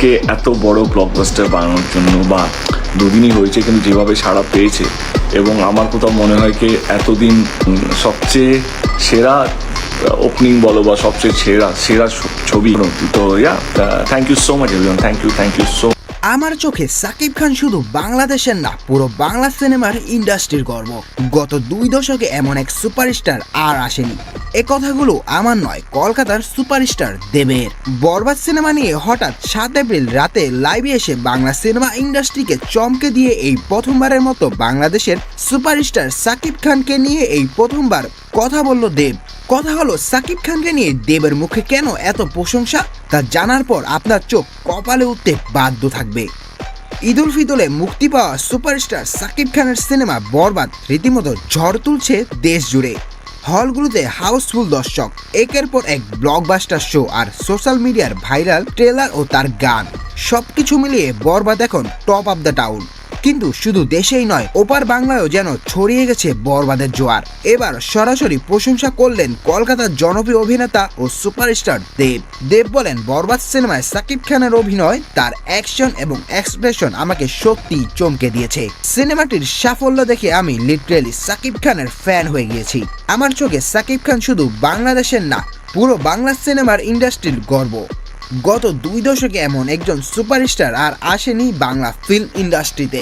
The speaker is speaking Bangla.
কে এত বড় ব্লকবাস্টার বানানোর জন্য বা দুদিনই হয়েছে, কিন্তু যেভাবে সাড়া পেয়েছে এবং আমার কোথাও মনে হয় কি এতদিন সবচেয়ে সেরা ওপেনিং বলো বা সবচেয়ে সেরা সেরা ছবি। তো thank you so much everyone, thank you so. আমার চোখে সাকিব খান শুধু বাংলাদেশের না, পুরো বাংলা সিনেমার ইন্ডাস্ট্রির গর্ব। গত 2 দশকে এমন এক সুপারস্টার আর আসেনি। এ কথাগুলো আমার নয়, কলকাতার সুপারস্টার দেবের। বরবাদ সিনেমা নিয়ে হঠাৎ 7 এপ্রিল রাতে লাইভে এসে বাংলা সিনেমা ইন্ডাস্ট্রিকে চমকে দিয়ে এই প্রথমবারের মতো বাংলাদেশের সুপারস্টার সাকিব খানকে নিয়ে এই প্রথমবার কথা বলল দেব। কথা হলো সাকিব খানকে নিয়ে দেবের মুখে কেন এত প্রশংসা, তা জানার পর আপনার চোখ কপালে উঠতে বাধ্য থাকবে। ঈদ উল ফিতরে মুক্তি পাওয়া সুপারস্টার সাকিব খানের সিনেমা বরবাদ রীতিমতো ঝড় তুলছে দেশ জুড়ে। হলগুলোতে হাউসফুল দর্শক, একের পর এক ব্লকবাস্টার শো আর সোশ্যাল মিডিয়ার ভাইরাল ট্রেলার ও তার গান, সবকিছু মিলিয়ে বরবাদ এখন টপ অফ দ্য টাউন। কিন্তু শুধু দেশেই নয়, ওপার বাংলায়ও যেন ছড়িয়ে গেছে বরবাদের জোয়ার। এবার সরাসরি প্রশংসা করলেন কলকাতার জনপ্রিয় অভিনেতা ও সুপারস্টার দেব বলেন, বরবাদ সিনেমায় সাকিব খানের অভিনয়, তার অ্যাকশন এবং এক্সপ্রেশন আমাকে সত্যি চমকে দিয়েছে। সিনেমাটির সাফল্য দেখে আমি লিটারেলি সাকিব খানের ফ্যান হয়ে গিয়েছি। আমার চোখে সাকিব খান শুধু বাংলাদেশের না, পুরো বাংলা সিনেমার ইন্ডাস্ট্রির গর্ব। গত 2 দশকে এমন একজন সুপারস্টার আর আসেনি বাংলা ফিল্ম ইন্ডাস্ট্রিতে।